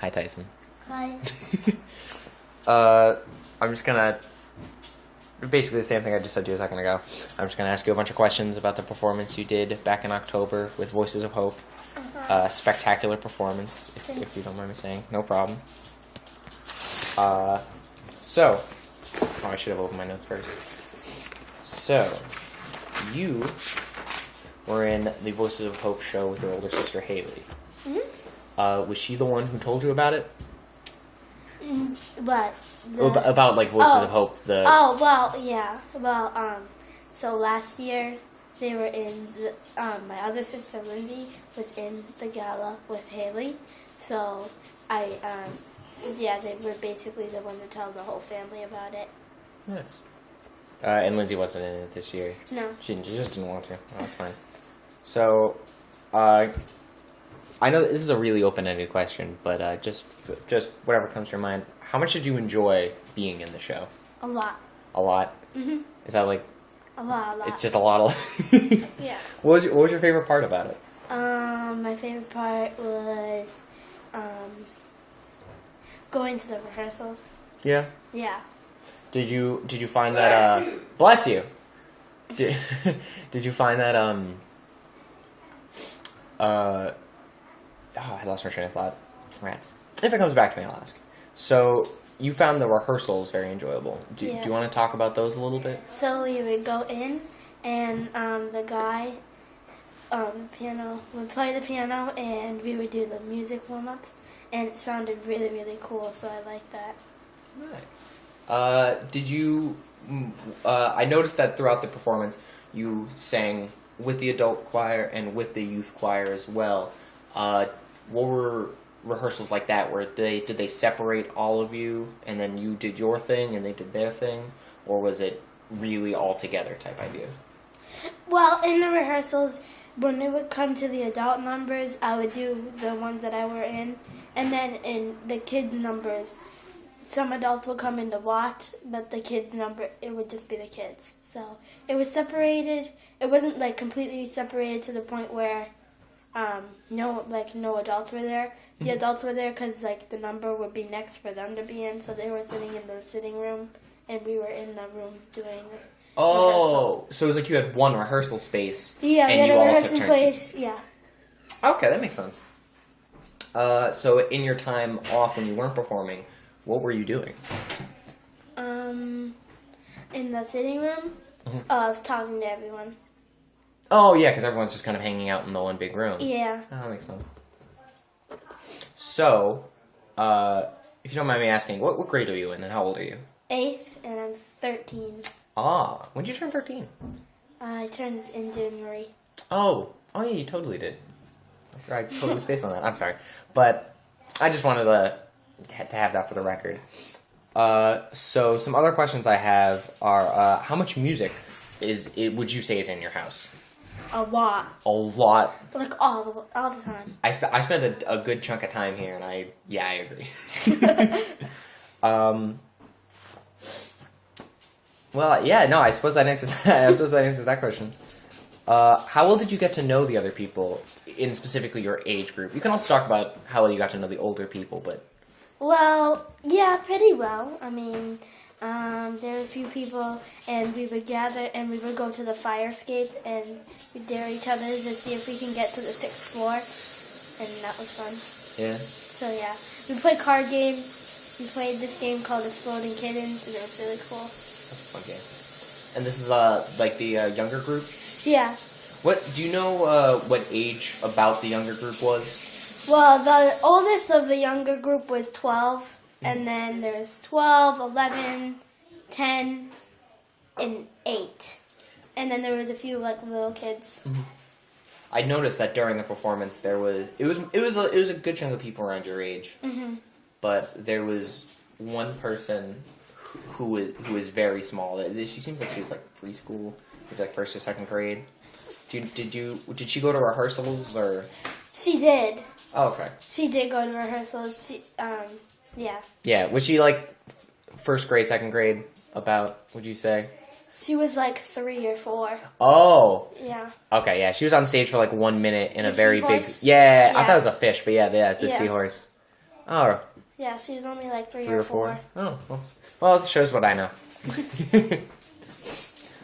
Hi, Tyson. Hi. I'm just gonna... Basically the same thing I just said to you a second ago. I'm just gonna ask you a bunch of questions about the performance you did back in October with Voices of Hope. Spectacular performance, if you don't mind me saying. No problem. So... Oh, I should have opened my notes first. So, you were in the Voices of Hope show with your older sister, Haley. Mm-hmm. Was she the one who told you about it? What? About, like, Voices of Hope, Oh, well, yeah. Well, so last year, they were in, my other sister, Lindsay, was in the gala with Haley. So, they were basically the one to tell the whole family about it. Nice. And Lindsay wasn't in it this year. No. She just didn't want to. Oh, that's fine. So, I know that this is a really open-ended question, but just whatever comes to your mind. How much did you enjoy being in the show? A lot. A lot? Mm-hmm. Is that like... A lot. It's just a lot. Yeah. What was your favorite part about it? My favorite part was, going to the rehearsals. Yeah? Yeah. Did you find that, bless you! Did you find that, I lost my train of thought. Rats. If it comes back to me, I'll ask. So, you found the rehearsals very enjoyable. Do you want to talk about those a little bit? So we would go in, and the guy, piano, would play the piano, and we would do the music warm-ups, and it sounded really, really cool, so I liked that. Nice. Did you... I noticed that throughout the performance, you sang with the adult choir and with the youth choir as well. What were rehearsals like that? Did they separate all of you, and then you did your thing and they did their thing? Or was it really all together type idea? Well, in the rehearsals, when it would come to the adult numbers, I would do the ones that I were in. And then in the kids' numbers, some adults would come in to watch, but the kids' number, it would just be the kids. So it was separated. It wasn't like completely separated to the point where no adults were there. The adults were there because like the number would be next for them to be in, so they were sitting in the sitting room, and we were in the room doing. Oh, so it was like you had one rehearsal space. Yeah, and we had you a all rehearsal took turns. place. Yeah. Okay, that makes sense. So in your time off when you weren't performing, what were you doing? In the sitting room, I was talking to everyone. Oh, yeah, because everyone's just kind of hanging out in the one big room. Yeah. Oh, that makes sense. So, if you don't mind me asking, what grade are you in and how old are you? 8th, and I'm 13. Ah, when did you turn 13? I turned in January. Oh, yeah, you totally did. I totally spaced on that. I'm sorry. But I just wanted to have that for the record. So some other questions I have are, how much music would you say is in your house? A lot. A lot. Like all the time. I spent a good chunk of time here, and I agree. Well, yeah, no, I suppose that answers that question. How well did you get to know the other people, in specifically your age group? You can also talk about how well you got to know the older people, but... Well, yeah, pretty well. I mean, there were a few people, and we would gather, and we would go to the fire escape, and we'd dare each other to see if we can get to the 6th floor, and that was fun. Yeah? So, yeah. We played card games. We played this game called Exploding Kittens, and it was really cool. That's a fun game. And this is, like, the younger group? Yeah. Do you know, what age about the younger group was? Well, the oldest of the younger group was 12, and then there's 12, 11, 10, and 8. And then there was a few, like, little kids. Mm-hmm. I noticed that during the performance it was a good chunk of people around your age. Mm-hmm. But there was one person who was very small. She seems like she was, like, preschool, maybe, like, 1st or 2nd grade. Did she go to rehearsals, or? She did. Oh, okay. She did go to rehearsals. Yeah. Yeah, was she, like, 1st grade, 2nd grade, about, would you say? She was like 3 or 4. Oh. Yeah. Okay, yeah, she was on stage for, like, 1 minute in a very seahorse? big... Yeah, Yeah. I thought it was a fish, but yeah, the seahorse. Oh, Yeah, she's only like three three or or four. four. Oh, whoops. Well, it shows what I know.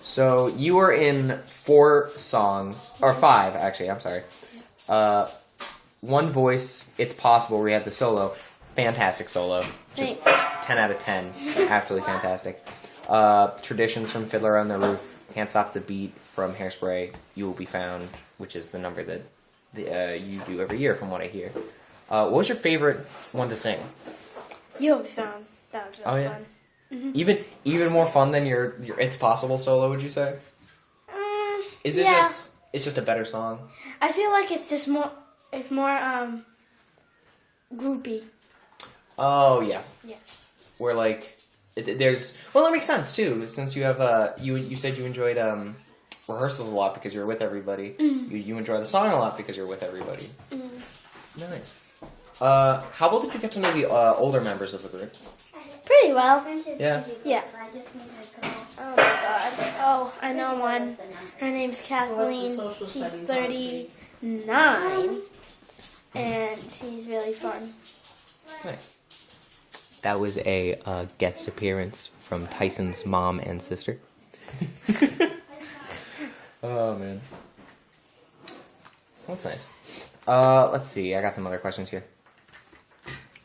So you were in 4 songs, or 5 actually. I'm sorry. One Voice, It's Possible, where you had the solo. Fantastic solo. Just Thanks. 10 out of 10. Absolutely fantastic. Traditions from Fiddler on the Roof. Can't Stop the Beat from Hairspray. You Will Be Found, which is the number that you do every year, from what I hear. What was your favorite one to sing? You'll be found. That was really fun. Even more fun than your It's Possible solo, would you say? Is it just it's just a better song? I feel like it's just more groupy. Oh yeah. Yeah. Where like there's that makes sense too, since you have you said you enjoyed rehearsals a lot because you're with everybody. You enjoy the song a lot because you're with everybody. Nice. How well did you get to know the older members of the group? Pretty well. Yeah. Yeah. Oh my god. Oh, I know one. Her name's Kathleen. She's 39. And she's really fun. Nice. That was a guest appearance from Tyson's mom and sister. Oh, man. That's nice. Let's see. I got some other questions here.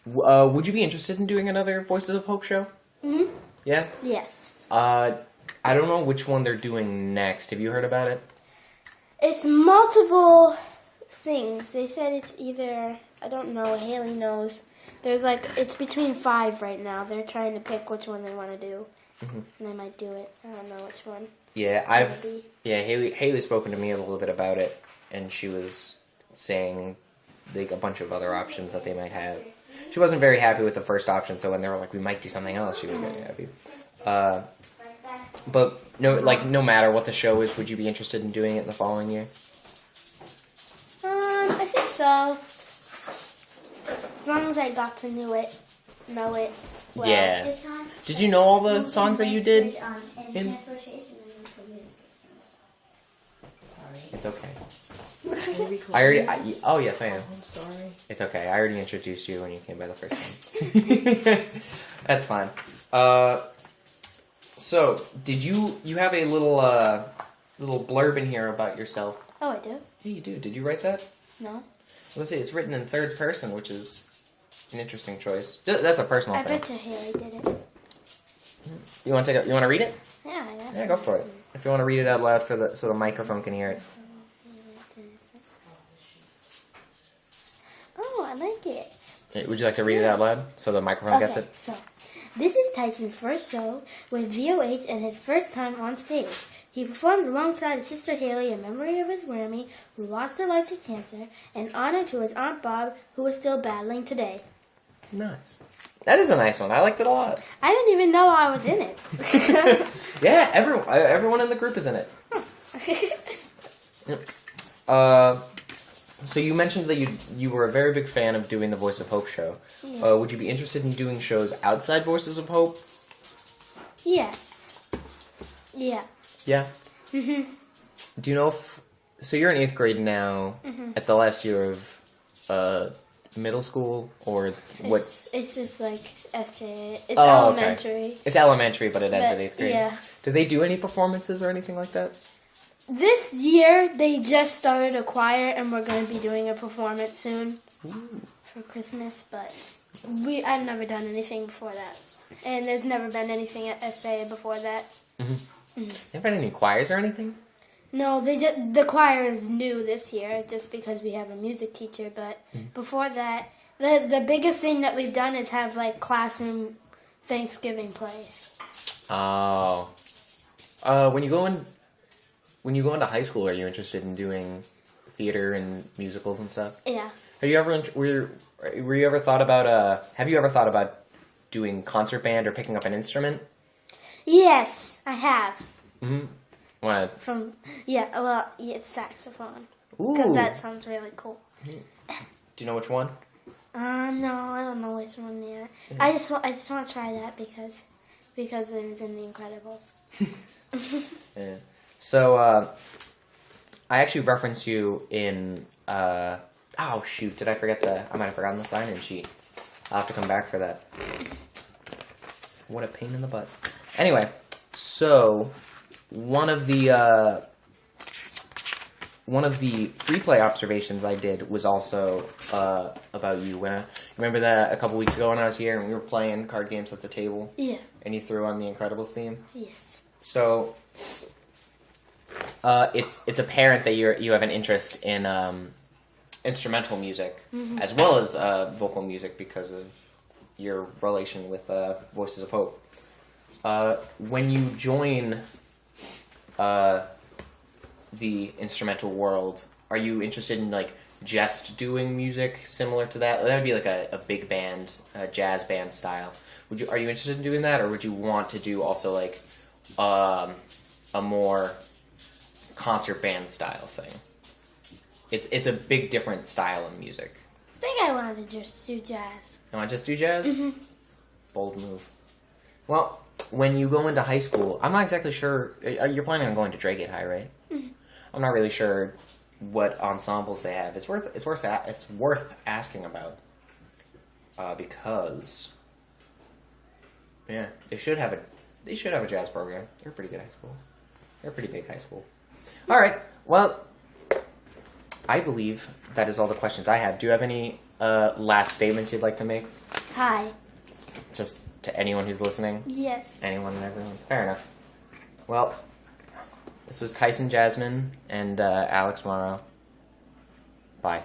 Would you be interested in doing another Voices of Hope show? Mm-hmm. Yeah? Yes. I don't know which one they're doing next. Have you heard about it? It's multiple things. They said it's either, I don't know, Haley knows. There's it's between 5 right now. They're trying to pick which one they want to do. Mm-hmm. And they might do it. I don't know which one. Yeah, Haley's spoken to me a little bit about it, and she was saying a bunch of other options that they might have. She wasn't very happy with the first option, so when they were like, we might do something else, she was very happy. But no matter what the show is, would you be interested in doing it in the following year? I think so. As long as I got to know it well. Yeah. Did you know all the songs that you did? It's okay. Oh yes, I am. I'm sorry. It's okay. I already introduced you when you came by the first time. That's fine. So did you have a little blurb in here about yourself? Oh, I do? Yeah, you do. Did you write that? No. Let's see. It's written in third person, which is an interesting choice. That's a personal I thing. bet you Haley did it. You want to read it? Yeah, I guess. Yeah, go for it. If you want to read it out loud so the microphone can hear it. Oh, I like it. Would you like to read it out loud so the microphone gets it? So, this is Tyson's first show with VOH and his first time on stage. He performs alongside his sister Haley in memory of his Grammy, who lost her life to cancer, and honor to his Aunt Bob, who is still battling today. Nice. That is a nice one. I liked it a lot. I didn't even know I was in it. Yeah, everyone in the group is in it. So you mentioned that you were a very big fan of doing the Voice of Hope show. Yeah. Would you be interested in doing shows outside Voices of Hope? Yes. Yeah. Yeah? Mm-hmm. Do you know if... So you're in 8th grade now, at the last year of middle school, or what? It's just like SJ. It's elementary. Okay. It's elementary, but it ends at 8th grade. Yeah. Do they do any performances or anything like that? This year, they just started a choir, and we're going to be doing a performance soon for Christmas, but I've never done anything before that. And there's never been anything at SJ before that. You haven't had any choirs or anything? No, the choir is new this year, just because we have a music teacher, but before that, the biggest thing that we've done is have, classroom Thanksgiving plays. Oh. When you go into high school, are you interested in doing theater and musicals and stuff? Yeah. Have you ever have you ever thought about doing concert band or picking up an instrument? Yes, I have. Mm-hmm. It's saxophone. Ooh. Because that sounds really cool. Do you know which one? No, I don't know which one yet. I just want to try that because it was in The Incredibles. Yeah. So, I actually referenced you in, oh shoot, did I forget I might have forgotten the sign-in sheet. I'll have to come back for that. What a pain in the butt. Anyway, so one of the free play observations I did was also about you. Remember that a couple weeks ago when I was here and we were playing card games at the table? Yeah. And you threw on the Incredibles theme? Yes. So it's apparent that you have an interest in instrumental music as well as vocal music because of your relation with Voices of Hope. When you join the instrumental world, are you interested in like just doing music similar to that? That would be like a big band, a jazz band style. Are you interested in doing that, or would you want to do also like a more concert band style thing? It's a big different style of music. I think I want to just do jazz. You want to just do jazz? Bold move. Well, when you go into high school, I'm not exactly sure. You're planning on going to Dragate High, right? I'm not really sure what ensembles they have. It's worth asking about because they should have a jazz program. They're a pretty good high school. They're a pretty big high school. All right. Well, I believe that is all the questions I have. Do you have any last statements you'd like to make? Hi. Just to anyone who's listening? Yes. Anyone and everyone. Fair enough. Well, this was Tyson Jasmin and Alex Morrow. Bye.